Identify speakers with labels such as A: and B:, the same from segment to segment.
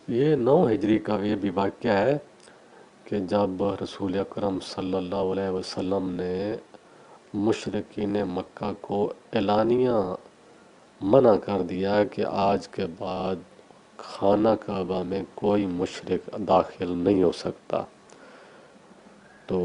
A: یہ 9 ہجری کا یہ بھی واقعہ ہے کہ جب رسول اکرم صلی اللہ علیہ وسلم نے مشرکین مکہ کو اعلانیہ منع کر دیا کہ آج کے بعد خانہ کعبہ میں کوئی مشرک داخل نہیں ہو سکتا، تو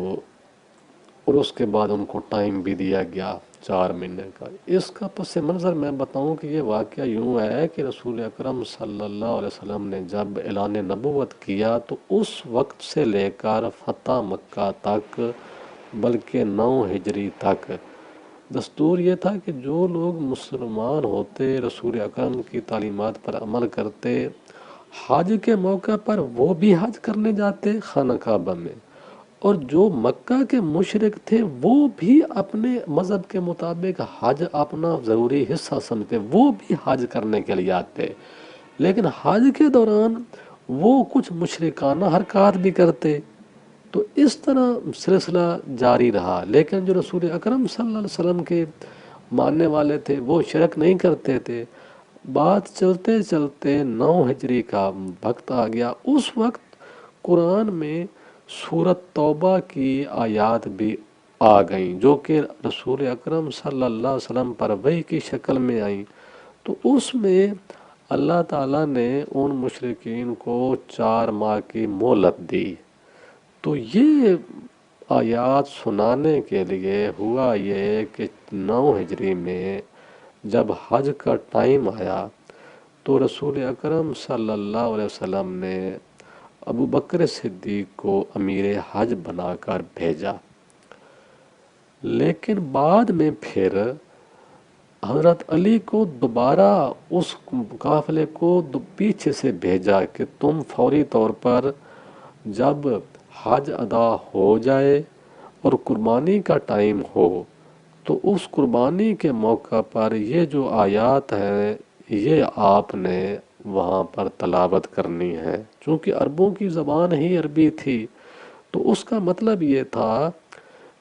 A: اور اس کے بعد ان کو ٹائم بھی دیا گیا 4 مہینے کا۔ اس کا پس منظر میں بتاؤں کہ یہ واقعہ یوں ہے کہ رسول اکرم صلی اللہ علیہ وسلم نے جب اعلان نبوت کیا تو اس وقت سے لے کر فتح مکہ تک، بلکہ 9 ہجری تک دستور یہ تھا کہ جو لوگ مسلمان ہوتے، رسول اکرم کی تعلیمات پر عمل کرتے، حج کے موقع پر وہ بھی حج کرنے جاتے خانہ کعبہ میں، اور جو مکہ کے مشرک تھے وہ بھی اپنے مذہب کے مطابق حج اپنا ضروری حصہ سمجھتے، وہ بھی حج کرنے کے لیے آتے، لیکن حج کے دوران وہ کچھ مشرکانہ حرکات بھی کرتے۔ تو اس طرح سلسلہ جاری رہا، لیکن جو رسول اکرم صلی اللہ علیہ وسلم کے ماننے والے تھے وہ شرک نہیں کرتے تھے۔ بات چلتے چلتے 9 ہجری کا وقت آ گیا۔ اس وقت قرآن میں سورۃ توبہ کی آیات بھی آ گئیں جو کہ رسول اکرم صلی اللہ علیہ وسلم پر وحی کی شکل میں آئیں، تو اس میں اللہ تعالیٰ نے ان مشرکین کو 4 ماہ کی مہلت دی۔ تو یہ آیات سنانے کے لیے ہوا یہ کہ 9 ہجری میں جب حج کا ٹائم آیا تو رسول اکرم صلی اللہ علیہ وسلم نے ابو بکر صدیق کو امیر حج بنا کر بھیجا، لیکن بعد میں پھر حضرت علی کو دوبارہ اس قافلے کو پیچھے سے بھیجا کہ تم فوری طور پر جب حج ادا ہو جائے اور قربانی کا ٹائم ہو تو اس قربانی کے موقع پر یہ جو آیات ہے یہ آپ نے وہاں پر تلاوت کرنی ہے۔ چونکہ عربوں کی زبان ہی عربی تھی تو اس کا مطلب یہ تھا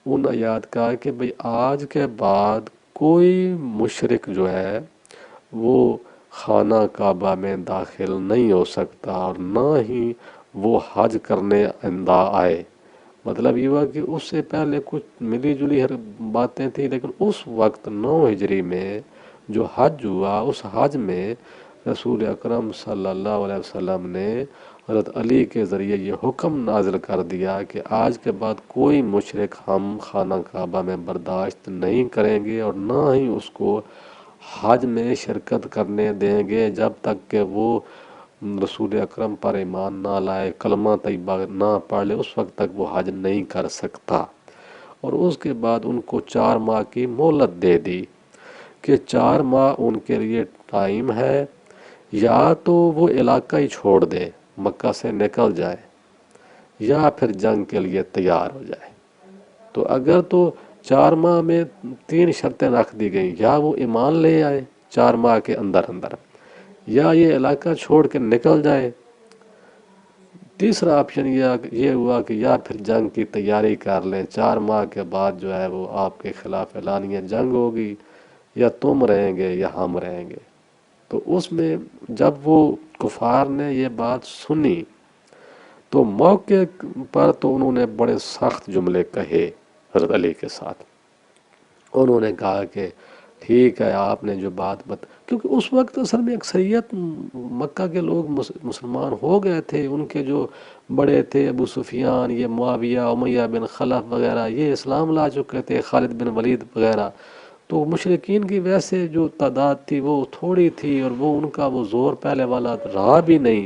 A: ان آیات کا کہ بھئی آج کے بعد کوئی مشرک جو ہے وہ خانہ کعبہ میں داخل نہیں ہو سکتا، اور نہ ہی وہ حج کرنے آئندہ آئے۔ مطلب یہ ہوا کہ اس سے پہلے کچھ ملی جلی باتیں تھیں، لیکن اس وقت 9 ہجری میں جو حج ہوا اس حج میں رسول اکرم صلی اللہ علیہ وسلم نے حضرت علی کے ذریعے یہ حکم نازل کر دیا کہ آج کے بعد کوئی مشرک ہم خانہ کعبہ میں برداشت نہیں کریں گے اور نہ ہی اس کو حج میں شرکت کرنے دیں گے جب تک کہ وہ رسول اکرم پر ایمان نہ لائے، کلمہ طیبہ نہ پڑھ لے، اس وقت تک وہ حج نہیں کر سکتا۔ اور اس کے بعد ان کو 4 ماہ کی مہلت دے دی کہ 4 ماہ ان کے لیے ٹائم ہے، یا تو وہ علاقہ ہی چھوڑ دے، مکہ سے نکل جائے، یا پھر جنگ کے لیے تیار ہو جائے۔ تو اگر تو 4 ماہ میں 3 شرطیں رکھ دی گئیں، یا وہ ایمان لے آئے 4 ماہ کے اندر اندر، یا یہ علاقہ چھوڑ کے نکل جائے، تیسرا آپشن یہ ہوا کہ یا پھر جنگ کی تیاری کر لیں، 4 ماہ کے بعد جو ہے وہ آپ کے خلاف اعلانیہ جنگ ہوگی، یا تم رہیں گے یا ہم رہیں گے۔ تو اس میں جب وہ کفار نے یہ بات سنی تو موقع پر تو انہوں نے بڑے سخت جملے کہے حضرت علی کے ساتھ۔ انہوں نے کہا کہ ٹھیک ہے آپ نے جو بات کیونکہ اس وقت اصل میں اکثریت مکہ کے لوگ مسلمان ہو گئے تھے، ان کے جو بڑے تھے ابو سفیان، یہ معاویہ، امیہ بن خلف وغیرہ، یہ اسلام لا چکے تھے، خالد بن ولید وغیرہ، تو مشرکین کی ویسے جو تعداد تھی وہ تھوڑی تھی، اور وہ ان کا وہ زور پہلے والا رہا بھی نہیں،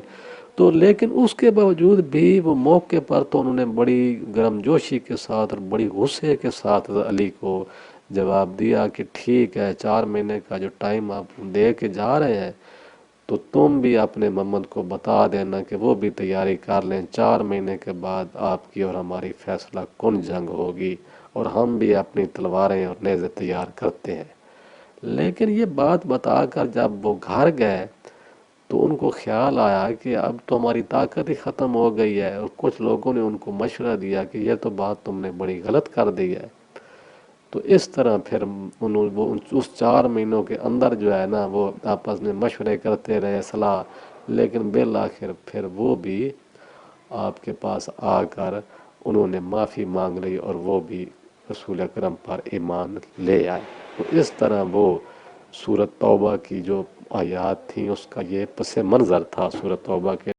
A: تو لیکن اس کے باوجود بھی وہ موقع پر تو انہوں نے بڑی گرم جوشی کے ساتھ اور بڑی غصے کے ساتھ علی کو جواب دیا کہ ٹھیک ہے 4 مہینے کا جو ٹائم آپ دے کے جا رہے ہیں تو تم بھی اپنے محمد کو بتا دینا کہ وہ بھی تیاری کر لیں، 4 مہینے کے بعد آپ کی اور ہماری فیصلہ کن جنگ ہوگی، اور ہم بھی اپنی تلواریں اور نیزے تیار کرتے ہیں۔ لیکن یہ بات بتا کر جب وہ گھر گئے تو ان کو خیال آیا کہ اب تو ہماری طاقت ہی ختم ہو گئی ہے، اور کچھ لوگوں نے ان کو مشورہ دیا کہ یہ تو بات تم نے بڑی غلط کر دی ہے۔ تو اس طرح پھر وہ اس 4 مہینوں کے اندر جو ہے نا وہ آپس میں مشورے کرتے رہے، صلاح لیکن بالآخر پھر وہ بھی آپ کے پاس آ کر انہوں نے معافی مانگ لی اور وہ بھی رسول اکرم پر ایمان لے آئے۔ تو اس طرح وہ سورۃ توبہ کی جو آیات تھیں اس کا یہ پس منظر تھا سورۃ توبہ کے۔